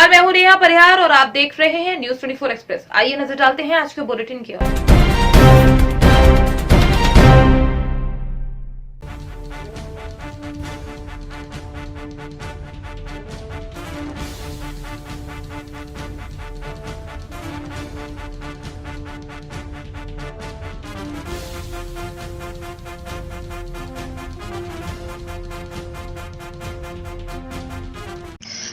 नमस्कार, मैं हूं नेहा परिहार और आप देख रहे हैं न्यूज 24 एक्सप्रेस। आइए नजर डालते हैं आज के बुलेटिन की ओर।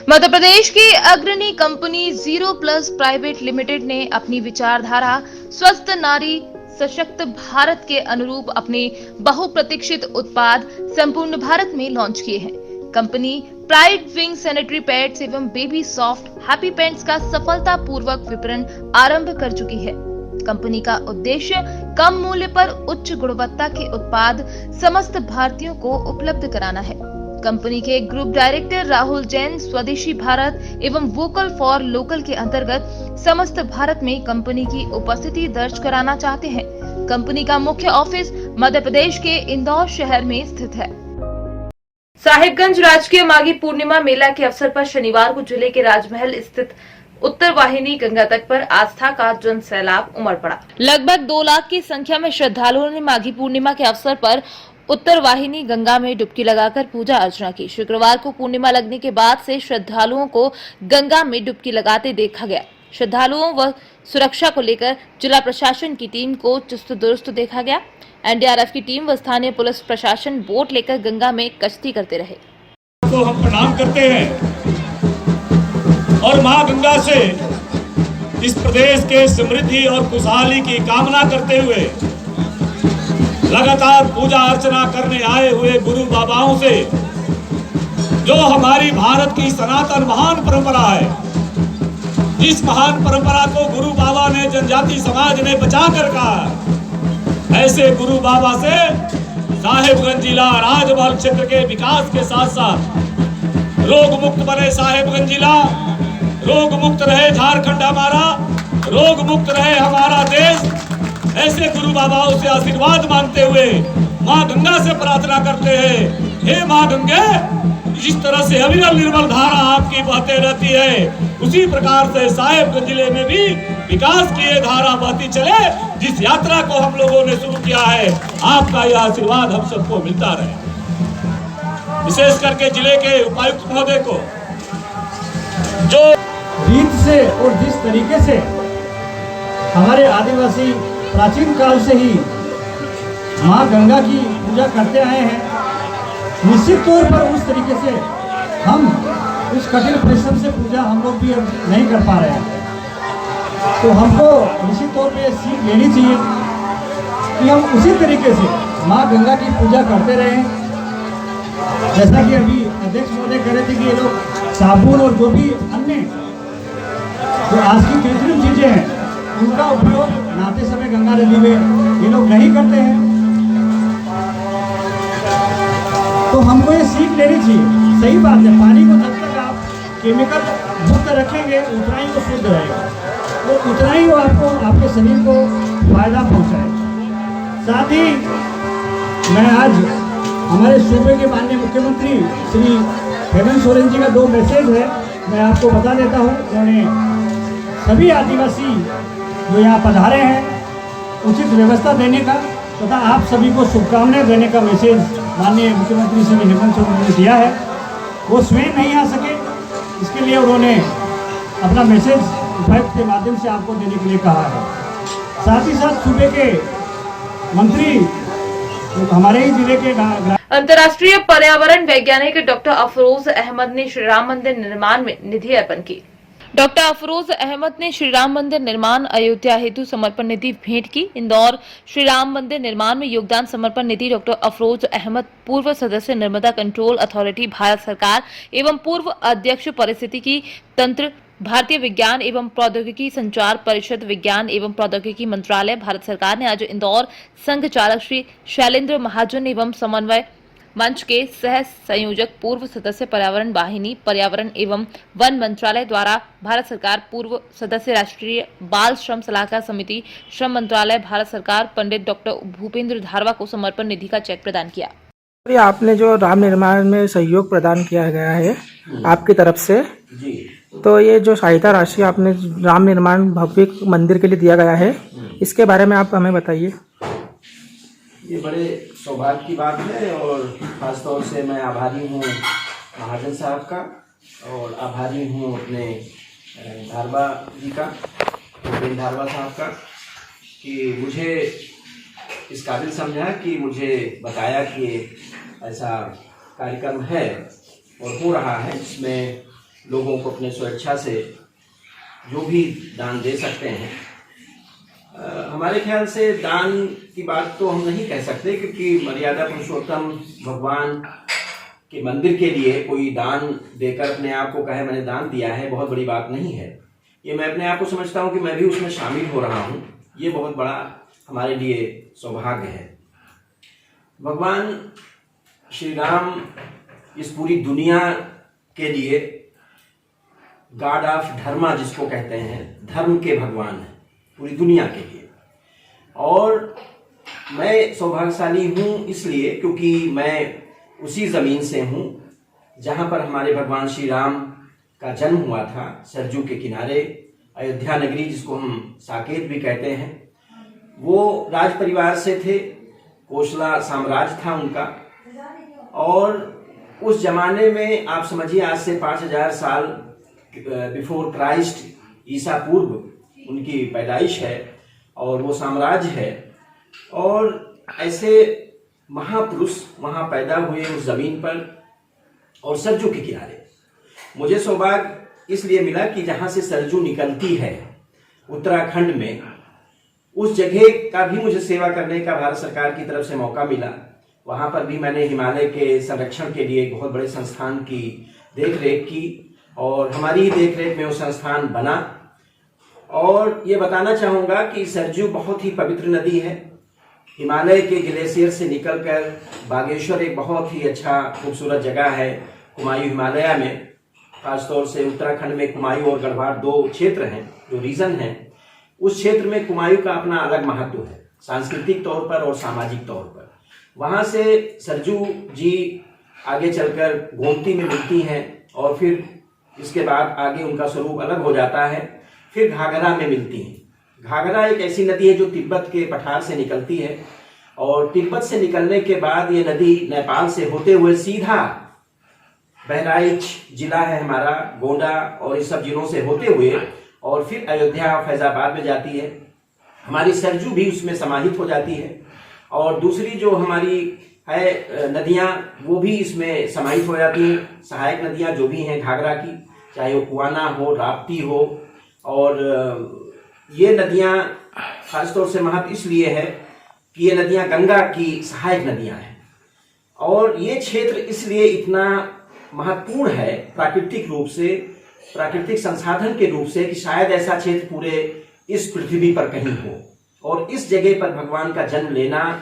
मध्य प्रदेश की अग्रणी company zero plus private limited ने अपनी विचारधारा स्वस्थ नारी सशक्त भारत के अनुरूप अपने बहुप्रतीक्षित उत्पाद संपूर्ण भारत में लॉन्च किए हैं। Company pride wing sanitary pads एवं बेबी सॉफ्ट हैप्पी पैंट्स का सफलतापूर्वक विपणन आरंभ कर चुकी है। कंपनी का उद्देश्य कम मूल्य पर उच्च गुणवत्ता के उत्पाद समस्त भारतीयों को उपलब्ध कराना है। कंपनी के ग्रुप डायरेक्टर राहुल जैन स्वदेशी भारत एवं वोकल फॉर लोकल के अंतर्गत समस्त भारत में कंपनी की उपस्थिति दर्ज कराना चाहते हैं। कंपनी का मुख्य ऑफिस मध्य प्रदेश के इंदौर शहर में स्थित है। साहिबगंज राजकीय माघी पूर्णिमा मेला के अवसर पर शनिवार को जिले के राजमहल स्थित उत्तर वाहिनी गंगा तट पर आस्था का जन सैलाब उमड़ पड़ा। लगभग 2 लाख की संख्या में श्रद्धालुओं ने माघी पूर्णिमा के अवसर पर उत्तर वाहिनी गंगा में डुबकी लगाकर पूजा अर्चना की। शुक्रवार को पूर्णिमा लगने के बाद से श्रद्धालुओं को गंगा में डुबकी लगाते देखा गया। श्रद्धालुओं व सुरक्षा को लेकर जिला प्रशासन की टीम को चुस्त दुरुस्त देखा गया। एनडीआरएफ की टीम व स्थानीय पुलिस प्रशासन बोट लेकर गंगा में कश्ती करते रहे। तो हम प्रणाम करते हैं और मां गंगा से इस प्रदेश के समृद्धि और खुशहाली की कामना करते हुए लगातार पूजा अर्चना करने आए हुए गुरु बाबाओं से, जो हमारी भारत की सनातन महान परंपरा है, जिस महान परंपरा को गुरु बाबा ने जनजाति समाज ने बचा कर रखा, ऐसे गुरु बाबा से साहिबगंज जिला राजमहल क्षेत्र के विकास के साथ साथ रोग मुक्त बने साहिबगंज जिला, रोग मुक्त रहे झारखंड हमारा, रोग मुक्त रहे हमारा देश। ऐसे गुरु बाबाओं से आशीर्वाद मांगते हुए मां गंगा से प्रार्थना करते हैं, हे मां गंगे, जिस तरह से अविरल निर्मल धारा आपकी बहते रहती है, उसी प्रकार से साहिबगंज जिले में भी विकास की ये धारा बहती चले। जिस यात्रा को हम लोगों ने शुरू किया है, आपका यह आशीर्वाद हम सबको मिलता रहे। विशेष करके जिले के उपायुक्त महोदय को, जो रीत से और जिस तरीके से हमारे आदिवासी प्राचीन काल से ही माँ गंगा की पूजा करते आए हैं, निश्चित तौर पर उस तरीके से हम उस कठिन परिश्रम से पूजा हम लोग भी नहीं कर पा रहे हैं। तो हमको निश्चित तौर पे सीख लेनी चाहिए कि हम उसी तरीके से माँ गंगा की पूजा करते रहें। जैसा कि अभी अध्यक्ष महोदय कह रहे थे कि ये लोग साबुन और जो भी अन्य जो आज की कृत्रिम चीजें हैं उनका उपयोग नहाते समय गंगा नदी में ये लोग नहीं करते हैं। तो हमको ये सीख लेनी चाहिए। सही बात है, पानी को जब तक आप केमिकल मुक्त रखेंगे उतना ही वो शुद्ध रहेगा, तो उतना ही वो आपको आपके शरीर को फायदा पहुंचाएगा। साथ ही मैं आज हमारे सूबे के माननीय मुख्यमंत्री श्री हेमंत सोरेन जी का 2 मैसेज है, मैं आपको बता देता हूँ। उन्होंने सभी आदिवासी जो यहाँ पधारे हैं उचित व्यवस्था देने का तथा आप सभी को शुभकामनाएं देने का मैसेज माननीय मुख्यमंत्री श्री हेमंत सोरेन ने दिया है। वो स्वयं नहीं आ सके, इसके लिए उन्होंने अपना मैसेज उपायुक्त के माध्यम से आपको देने के लिए कहा है। साथ ही साथ सूबे के मंत्री हमारे ही जिले के अंतर्राष्ट्रीय पर्यावरण वैज्ञानिक डॉक्टर अफरोज अहमद ने श्री राम मंदिर निर्माण में निधि अर्पण की। डॉक्टर अफरोज अहमद ने श्री राम मंदिर निर्माण अयोध्या हेतु समर्पण निधि भेंट की। इंदौर श्री राम मंदिर निर्माण में योगदान समर्पण निधि डॉक्टर अफरोज अहमद, पूर्व सदस्य नर्मदा कंट्रोल अथॉरिटी भारत सरकार एवं पूर्व अध्यक्ष पारिस्थितिकी तंत्र भारतीय विज्ञान एवं प्रौद्योगिकी संचार परिषद, विज्ञान एवं प्रौद्योगिकी मंत्रालय भारत सरकार ने आज इंदौर संघ चालक श्री शैलेंद्र महाजन एवं समन्वय मंच के सह संयोजक पूर्व सदस्य पर्यावरण वाहिनी पर्यावरण एवं वन मंत्रालय द्वारा भारत सरकार पूर्व सदस्य राष्ट्रीय बाल श्रम सलाहकार समिति श्रम मंत्रालय भारत सरकार पंडित डॉक्टर भूपेंद्र धारवा को समर्पण निधि का चेक प्रदान किया। आपने जो राम निर्माण में सहयोग प्रदान किया गया है आपकी तरफ से, जी। तो ये जो सहायता राशि आपने राम निर्माण भव्य मंदिर के लिए दिया गया है, इसके बारे में आप हमें बताइए। ये बड़े सौभाग्य की बात है और ख़ास तौर से मैं आभारी हूँ महाजन साहब का और आभारी हूँ अपने धारवा जी का, भूपेंद्र धारवा साहब का, कि मुझे इस काबिल समझा कि मुझे बताया कि ऐसा कार्यक्रम है और हो रहा है, जिसमें लोगों को अपने स्वेच्छा से जो भी दान दे सकते हैं। हमारे ख्याल से दान की बात तो हम नहीं कह सकते, क्योंकि मर्यादा पुरुषोत्तम भगवान के मंदिर के लिए कोई दान देकर अपने आप को कहे मैंने दान दिया है, बहुत बड़ी बात नहीं है। ये मैं अपने आप को समझता हूँ कि मैं भी उसमें शामिल हो रहा हूँ, ये बहुत बड़ा हमारे लिए सौभाग्य है। भगवान श्री राम इस पूरी दुनिया के लिए गॉड ऑफ धर्मा जिसको कहते हैं, धर्म के भगवान हैं पूरी दुनिया के लिए। और मैं सौभाग्यशाली हूँ इसलिए क्योंकि मैं उसी ज़मीन से हूँ जहाँ पर हमारे भगवान श्री राम का जन्म हुआ था, सरजू के किनारे अयोध्या नगरी जिसको हम साकेत भी कहते हैं। वो राज परिवार से थे, कोशला साम्राज्य था उनका, और उस जमाने में आप समझिए आज से 5000 साल बिफोर क्राइस्ट, ईसा पूर्व उनकी पैदाइश है और वो साम्राज्य है। और ऐसे महापुरुष वहाँ पैदा हुए उस ज़मीन पर और सरजू के किनारे। मुझे सौभाग्य इसलिए मिला कि जहाँ से सरजू निकलती है उत्तराखंड में, उस जगह का भी मुझे सेवा करने का भारत सरकार की तरफ से मौका मिला। वहाँ पर भी मैंने हिमालय के संरक्षण के लिए एक बहुत बड़े संस्थान की देखरेख की और हमारी ही देखरेख में वो संस्थान बना। और ये बताना चाहूँगा कि सरजू बहुत ही पवित्र नदी है। हिमालय के ग्लेशियर से निकलकर बागेश्वर एक बहुत ही अच्छा खूबसूरत जगह है कुमायूं हिमालय में, खासतौर से उत्तराखंड में कुमायूं और गढ़वाल दो क्षेत्र हैं जो रीजन हैं। उस क्षेत्र में कुमायूं का अपना अलग महत्व है सांस्कृतिक तौर पर और सामाजिक तौर पर। वहाँ से सरजू जी आगे चलकर गोमती में मिलती हैं और फिर इसके बाद आगे उनका स्वरूप अलग हो जाता है, फिर घाघरा में मिलती हैं। घाघरा एक ऐसी नदी है जो तिब्बत के पठार से निकलती है और तिब्बत से निकलने के बाद ये नदी नेपाल से होते हुए सीधा बहराइच जिला है हमारा, गोंडा और इस सब जिलों से होते हुए और फिर अयोध्या फैजाबाद में जाती है। हमारी सरजू भी उसमें समाहित हो जाती है और दूसरी जो हमारी है नदियाँ वो भी इसमें समाहित हो जाती हैं। सहायक नदियाँ जो भी हैं घाघरा की, चाहे वो कुआना हो, राप्ती हो, और ये नदियाँ खासतौर से महत्व इसलिए है कि ये नदियाँ गंगा की सहायक नदियाँ हैं। और ये क्षेत्र इसलिए इतना महत्वपूर्ण है प्राकृतिक रूप से, प्राकृतिक संसाधन के रूप से, कि शायद ऐसा क्षेत्र पूरे इस पृथ्वी पर कहीं हो। और इस जगह पर भगवान का जन्म लेना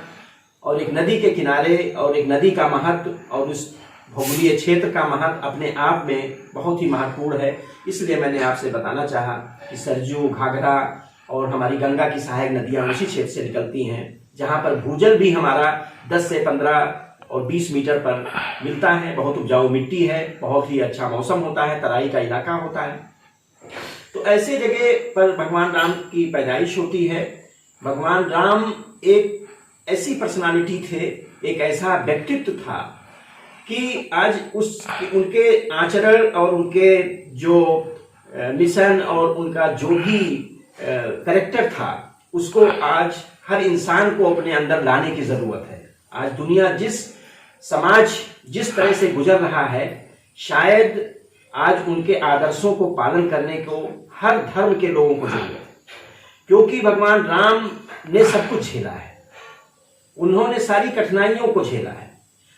और एक नदी के किनारे और एक नदी का महत्व और उस भौगोलिक क्षेत्र का महत्व अपने आप में बहुत ही महत्वपूर्ण है। इसलिए मैंने आपसे बताना चाहा कि सरजू, घाघरा और हमारी गंगा की सहायक नदियाँ उसी क्षेत्र से निकलती हैं, जहाँ पर भूजल भी हमारा 10 से 15 और 20 मीटर पर मिलता है। बहुत उपजाऊ मिट्टी है, बहुत ही अच्छा मौसम होता है, तराई का इलाका होता है। तो ऐसे जगह पर भगवान राम की पैदाइश होती है। भगवान राम एक ऐसी पर्सनालिटी थे, एक ऐसा व्यक्तित्व था कि आज उनके आचरण और उनके जो मिशन और उनका जो भी कैरेक्टर था, उसको आज हर इंसान को अपने अंदर लाने की जरूरत है। आज दुनिया समाज जिस तरह से गुजर रहा है, शायद आज उनके आदर्शों को पालन करने को हर धर्म के लोगों को जरूरत है, क्योंकि भगवान राम ने सब कुछ झेला है, उन्होंने सारी कठिनाइयों को झेला है।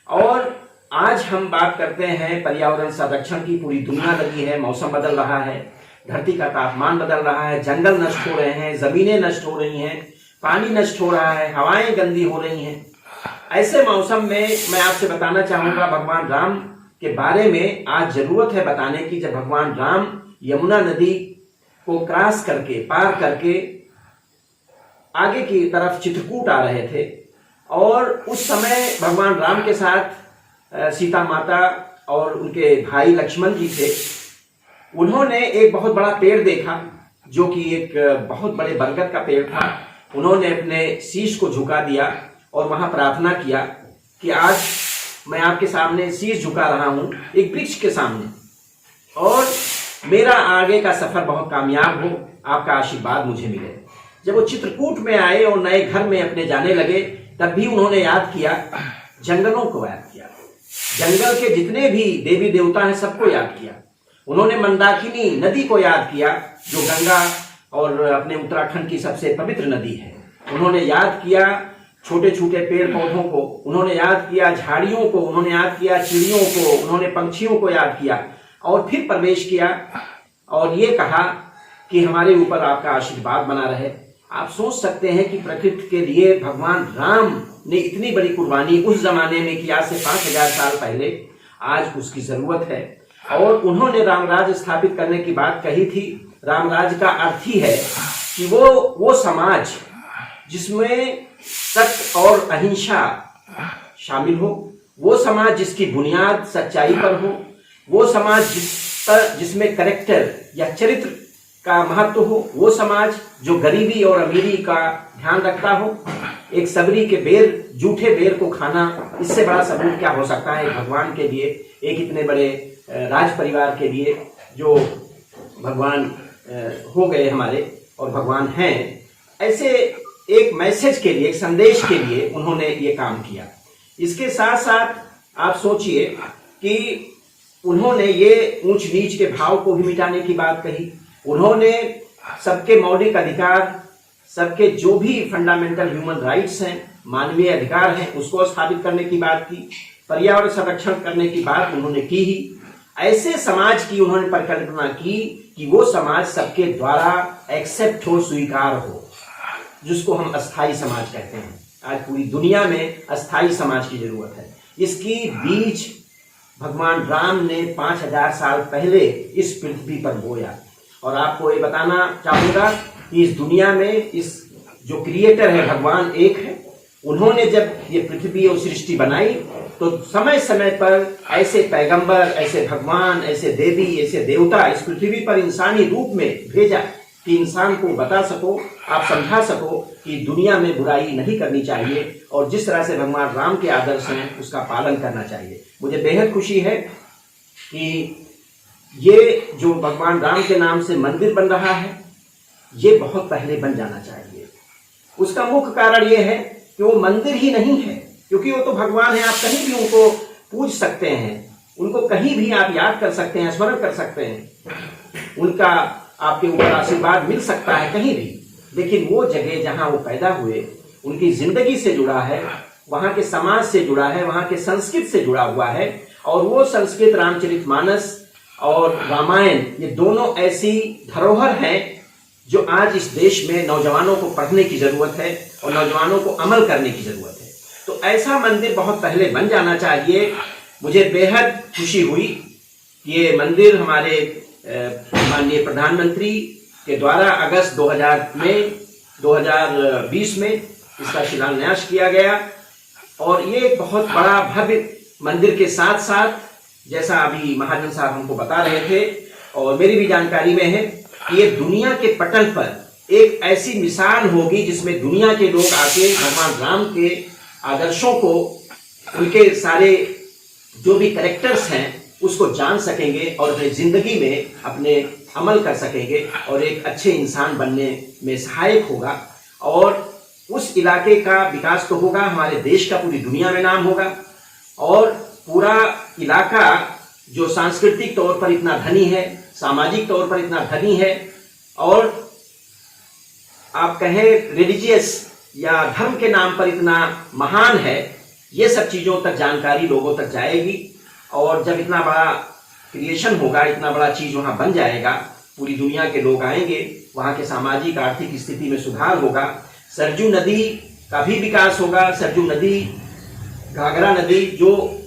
और आज हम बात करते हैं पर्यावरण संरक्षण की, पूरी दुनिया लगी है, मौसम बदल रहा है, धरती का तापमान बदल रहा है, जंगल नष्ट हो रहे हैं, जमीनें नष्ट हो रही हैं, पानी नष्ट हो रहा है, हवाएं गंदी हो रही हैं। ऐसे मौसम में मैं आपसे बताना चाहूंगा भगवान राम के बारे में आज जरूरत है बताने की। जब भगवान राम यमुना नदी को क्रॉस करके, पार करके आगे की तरफ चित्रकूट आ रहे थे, और उस समय भगवान राम के साथ सीता माता और उनके भाई लक्ष्मण जी थे। उन्होंने एक बहुत बड़ा पेड़ देखा जो कि एक बहुत बड़े बरगद का पेड़ था। उन्होंने अपने शीश को झुका दिया और वहां प्रार्थना किया कि आज मैं आपके सामने शीश झुका रहा हूं एक वृक्ष के सामने, और मेरा आगे का सफर बहुत कामयाब हो, आपका आशीर्वाद मुझे मिले। जब वो चित्रकूट में आए और नए घर में अपने जाने लगे, तब भी उन्होंने याद किया, जंगलों को याद किया, जंगल के जितने भी देवी देवता हैं सबको याद किया। उन्होंने मंदाकिनी नदी को याद किया जो गंगा और अपने उत्तराखंड की सबसे पवित्र नदी है। उन्होंने याद किया छोटे छोटे पेड़ पौधों को, उन्होंने याद किया झाड़ियों को, उन्होंने याद किया चिड़ियों को, उन्होंने पंछियों को याद किया, और फिर प्रवेश किया और ये कहा कि हमारे ऊपर आपका आशीर्वाद बना रहे। आप सोच सकते हैं कि प्रकृति के लिए भगवान राम ने इतनी बड़ी कुर्बानी उस जमाने में की, आज से 5000 साल पहले। आज उसकी जरूरत है, और उन्होंने रामराज स्थापित करने की बात कही थी। रामराज का अर्थ ही है कि वो समाज जिसमें सत्य और अहिंसा शामिल हो, वो समाज जिसकी बुनियाद सच्चाई पर हो, वो समाज जिसमें कैरेक्टर या चरित्र का महत्व हो, वो समाज जो गरीबी और अमीरी का ध्यान रखता हो। एक सबरी के बेर, झूठे बेर को खाना, इससे बड़ा सबूत क्या हो सकता है भगवान के लिए, एक इतने बड़े राज परिवार के लिए जो भगवान हो गए हमारे और भगवान हैं। ऐसे एक मैसेज के लिए, एक संदेश के लिए उन्होंने ये काम किया। इसके साथ साथ आप सोचिए कि उन्होंने ये ऊंच नीच के भाव को भी मिटाने की बात कही। उन्होंने सबके मौलिक अधिकार, सबके जो भी फंडामेंटल ह्यूमन राइट्स हैं, मानवीय अधिकार हैं, उसको स्थापित करने की बात की। पर्यावरण संरक्षण करने की बात उन्होंने की ही। ऐसे समाज की उन्होंने परिकल्पना की कि वो समाज सबके द्वारा एक्सेप्ट हो, स्वीकार हो, जिसको हम अस्थाई समाज कहते हैं। आज पूरी दुनिया में अस्थाई समाज की जरूरत है। इसकी बीज भगवान राम ने 5000 साल पहले इस पृथ्वी पर बोया। और आपको ये बताना चाहूंगा कि इस दुनिया में इस जो क्रिएटर है भगवान एक है। उन्होंने जब ये पृथ्वी और सृष्टि बनाई तो समय समय पर ऐसे पैगंबर, ऐसे भगवान, ऐसे देवी, ऐसे देवता इस पृथ्वी पर इंसानी रूप में भेजा कि इंसान को बता सको, आप समझा सको कि दुनिया में बुराई नहीं करनी चाहिए और जिस तरह से भगवान राम के आदर्श हैं उसका पालन करना चाहिए। मुझे बेहद खुशी है कि ये जो भगवान राम के नाम से मंदिर बन रहा है, ये बहुत पहले बन जाना चाहिए। उसका मुख्य कारण ये है कि वो मंदिर ही नहीं है, क्योंकि वो तो भगवान है। आप कहीं भी उनको पूज सकते हैं, उनको कहीं भी आप याद कर सकते हैं, स्मरण कर सकते हैं, उनका आपके ऊपर आशीर्वाद मिल सकता है कहीं भी। लेकिन वो जगह जहां वो पैदा हुए, उनकी जिंदगी से जुड़ा है, वहां के समाज से जुड़ा है, वहां के संस्कृत से जुड़ा हुआ है। और वो संस्कृत रामचरितमानस और रामायण, ये दोनों ऐसी धरोहर हैं जो आज इस देश में नौजवानों को पढ़ने की जरूरत है और नौजवानों को अमल करने की जरूरत है। तो ऐसा मंदिर बहुत पहले बन जाना चाहिए। मुझे बेहद खुशी हुई कि ये मंदिर हमारे माननीय प्रधानमंत्री के द्वारा अगस्त 2020 में इसका शिलान्यास किया गया। और ये बहुत बड़ा भव्य मंदिर के साथ साथ, जैसा अभी महाजन साहब हमको बता रहे थे और मेरी भी जानकारी में है, कि ये दुनिया के पटल पर एक ऐसी मिसाल होगी जिसमें दुनिया के लोग आके भगवान राम के आदर्शों को, उनके सारे जो भी कैरेक्टर्स हैं उसको जान सकेंगे और अपनी जिंदगी में अपने अमल कर सकेंगे और एक अच्छे इंसान बनने में सहायक होगा। और उस इलाके का विकास तो होगा, हमारे देश का पूरी दुनिया में नाम होगा। और पूरा इलाका जो सांस्कृतिक तौर पर इतना धनी है, सामाजिक तौर पर इतना धनी है, और आप कहें रिलीजियस या धर्म के नाम पर इतना महान है, ये सब चीजों तक जानकारी लोगों तक जाएगी। और जब इतना बड़ा क्रिएशन होगा, इतना बड़ा चीज वहां बन जाएगा, पूरी दुनिया के लोग आएंगे, वहां के सामाजिक आर्थिक स्थिति में सुधार होगा, सरजू नदी का भी विकास होगा। सरजू नदी, घाघरा नदी जो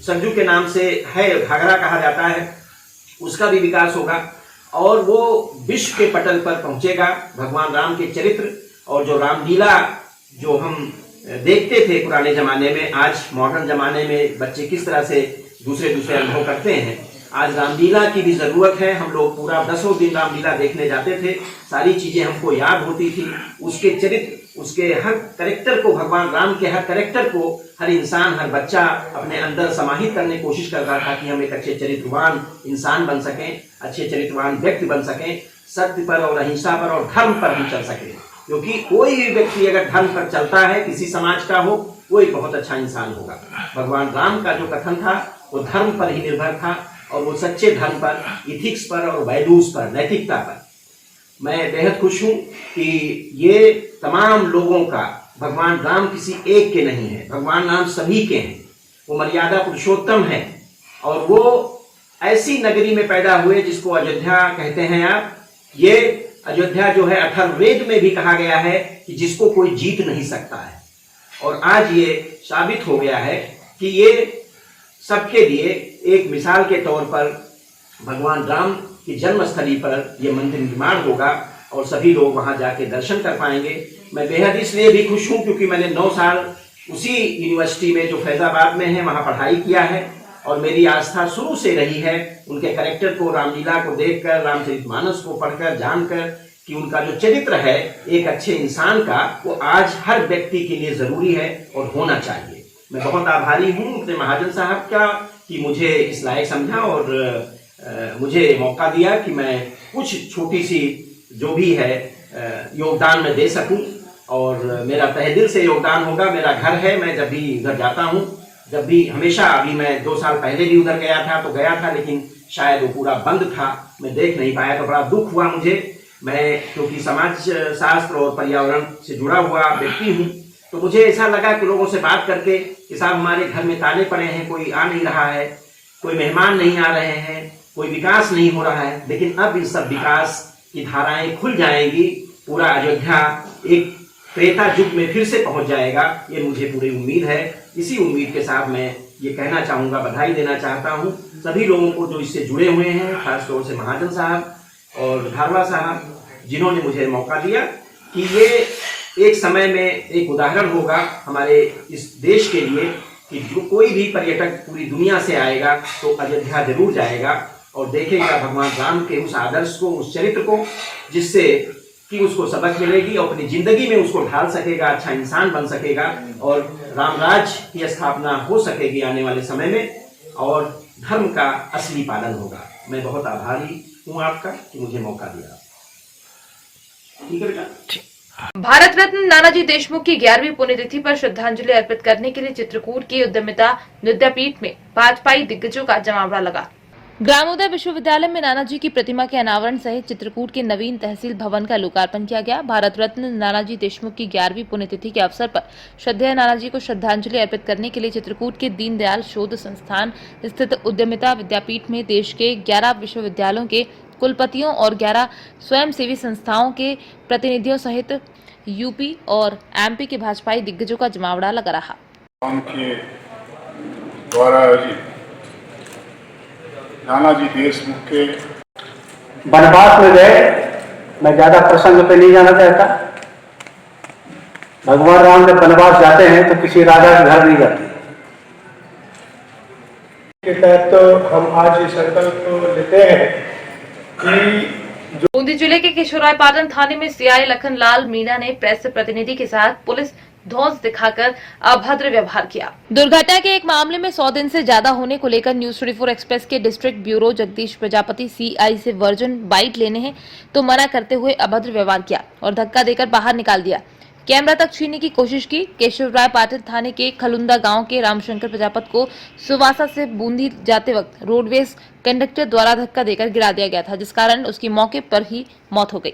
सरजू के नाम से है, घाघरा कहा जाता है, उसका भी विकास होगा और वो विश्व के पटल पर पहुंचेगा। भगवान राम के चरित्र और जो रामलीला जो हम देखते थे पुराने जमाने में, आज मॉडर्न जमाने में बच्चे किस तरह से दूसरे अनुभव करते हैं, आज रामलीला की भी जरूरत है। हम लोग पूरा 10 दिन रामलीला देखने जाते थे, सारी चीजें हमको याद होती थी। उसके चरित्र, उसके हर कैरेक्टर को, भगवान राम के हर कैरेक्टर को हर इंसान, हर बच्चा अपने अंदर समाहित करने की कोशिश कर रहा था कि हम एक अच्छे चरित्रवान इंसान बन सकें, अच्छे चरित्रवान व्यक्ति बन सकें, सत्य पर और अहिंसा पर और धर्म पर भी चल सके। क्योंकि कोई भी व्यक्ति अगर धर्म पर चलता है, किसी समाज का हो, वो एक बहुत अच्छा इंसान होगा। भगवान राम का जो कथन था वो धर्म पर ही निर्भर था, और वो सच्चे धर्म पर, इथिक्स पर और वैल्यूज पर, नैतिकता पर। मैं बेहद खुश हूँ कि ये तमाम लोगों का, भगवान राम किसी एक के नहीं है, भगवान राम सभी के हैं। वो मर्यादा पुरुषोत्तम है, और वो ऐसी नगरी में पैदा हुए जिसको अयोध्या कहते हैं आप। ये अयोध्या जो है, अथर्ववेद में भी कहा गया है कि जिसको कोई जीत नहीं सकता है, और आज ये साबित हो गया है कि ये सबके लिए एक मिसाल के तौर पर भगवान राम की जन्मस्थली पर ये मंदिर निर्माण होगा, और सभी लोग वहां जाके दर्शन कर पाएंगे। मैं बेहद इसलिए भी खुश हूं क्योंकि मैंने 9 साल उसी यूनिवर्सिटी में जो फैजाबाद में है वहां पढ़ाई किया है, और मेरी आस्था शुरू से रही है उनके कैरेक्टर को, रामलीला को देखकर, रामचरितमानस को पढ़कर, जानकर कि उनका जो चरित्र है एक अच्छे इंसान का, वो आज हर व्यक्ति के लिए जरूरी है और होना चाहिए। मैं बहुत आभारी हूँ अपने महाजन साहब का कि मुझे इस लायक समझा और मुझे मौका दिया कि मैं कुछ छोटी सी जो भी है योगदान में दे सकूं, और मेरा तहे दिल से योगदान होगा। मेरा घर है, मैं जब भी उधर जाता हूं, जब भी, हमेशा, अभी मैं 2 साल पहले भी उधर गया था, लेकिन शायद वो पूरा बंद था, मैं देख नहीं पाया, तो बड़ा दुख हुआ मुझे। मैं क्योंकि समाज शास्त्र और पर्यावरण से जुड़ा हुआ व्यक्ति हूँ, तो मुझे ऐसा लगा कि लोगों से बात करके कि साहब हमारे घर में ताले पड़े हैं, कोई आ नहीं रहा है, कोई मेहमान नहीं आ रहे हैं, कोई विकास नहीं हो रहा है, लेकिन अब इस सब विकास की धाराएं खुल जाएंगी, पूरा अयोध्या एक त्रेता युग में फिर से पहुंच जाएगा, ये मुझे पूरी उम्मीद है। इसी उम्मीद के साथ मैं ये कहना चाहूँगा, बधाई देना चाहता हूँ सभी लोगों को जो इससे जुड़े हुए हैं, खासतौर से महाजन साहब और धारवा साहब, जिन्होंने मुझे मौका दिया कि ये एक समय में एक उदाहरण होगा हमारे इस देश के लिए कि जो कोई भी पर्यटक पूरी दुनिया से आएगा तो अयोध्या जरूर जाएगा और देखेगा भगवान राम के उस आदर्श को, उस चरित्र को, जिससे कि उसको सबक मिलेगी और अपनी जिंदगी में उसको ढाल सकेगा, अच्छा इंसान बन सकेगा और रामराज की स्थापना हो सकेगी आने वाले समय में, और धर्म का असली पालन होगा। मैं बहुत आभारी हूँ आपका कि मुझे मौका दिया। ठीक है बेटा। भारत रत्न नानाजी देशमुख की 11वीं पुण्यतिथि पर श्रद्धांजलि अर्पित करने के लिए चित्रकूट की उद्यमिता विद्यापीठ में भाजपाई दिग्गजों का जमावड़ा लगा। ग्रामोदय विश्वविद्यालय में नानाजी की प्रतिमा के अनावरण सहित चित्रकूट के नवीन तहसील भवन का लोकार्पण किया गया। भारत रत्न नानाजी देशमुख की 11वीं पुण्यतिथि के अवसर पर श्रद्धेय नानाजी को श्रद्धांजलि अर्पित करने के लिए चित्रकूट के दीनदयाल शोध संस्थान स्थित उद्यमिता विद्यापीठ में देश के 11 विश्वविद्यालयों के कुलपतियों और 11 स्वयंसेवी संस्थाओं के प्रतिनिधियों सहित यूपी और एमपी के भाजपाई दिग्गजों का जमावड़ा लगा रहा। उनके द्वारा नानाजी देशमुख के वनवास में गए, मैं ज्यादा प्रसंग पे नहीं जाना चाहता। भगवान राम जब वनवास जाते हैं तो किसी राजा के घर नहीं जाते। के तहत तो हम आज ये संकल्प लेते हैं कि बूंदी जिले के किशोरायपाटन थाने में सीआई लखनलाल मीणा ने प्रेस प्रतिनिधि के साथ पुलिस धौंस दिखाकर अभद्र व्यवहार किया। दुर्घटना के एक मामले में 100 दिन से ज्यादा होने को लेकर न्यूज 24 एक्सप्रेस के district bureau Jagdish Prajapati CI से वर्जन बाइट लेने हैं तो मना करते हुए अभद्र व्यवहार किया और धक्का देकर बाहर निकाल दिया। कैमरा तक छीनने की कोशिश की। केशवरायपाटन थाने के खलुंदा गांव के रामशंकर प्रजापति को सुवासा से बूंदी जाते वक्त रोडवेज कंडक्टर द्वारा धक्का देकर गिरा दिया गया था, जिस कारण उसकी मौके पर ही मौत हो गई।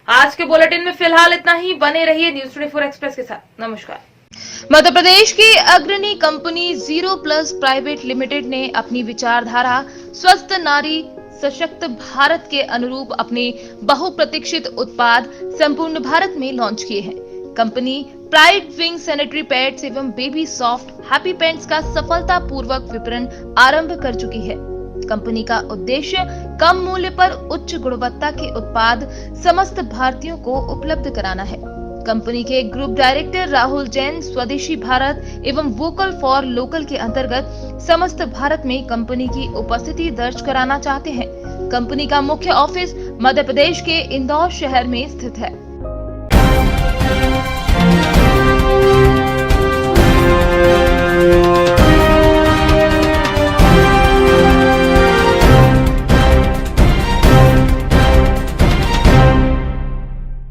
आज के बुलेटिन में फिलहाल इतना ही। बने रहिए न्यूज 24 एक्सप्रेस के साथ। नमस्कार। मध्य प्रदेश की अग्रणी कंपनी 0+ प्राइवेट लिमिटेड ने अपनी विचारधारा स्वस्थ नारी सशक्त भारत के अनुरूप अपने बहुप्रतीक्षित उत्पाद संपूर्ण भारत में लॉन्च किए हैं। Company pride wing sanitary pads एवं बेबी सॉफ्ट हैप्पी पैंट्स का सफलतापूर्वक विपणन आरंभ कर चुकी है। कंपनी का उद्देश्य कम मूल्य पर उच्च गुणवत्ता के उत्पाद समस्त भारतीयों को उपलब्ध कराना है। कंपनी के ग्रुप डायरेक्टर राहुल जैन स्वदेशी भारत एवं वोकल फॉर लोकल के अंतर्गत समस्त भारत में कंपनी की उपस्थिति दर्ज कराना चाहते हैं। कंपनी का मुख्य ऑफिस मध्य प्रदेश के इंदौर शहर में स्थित है।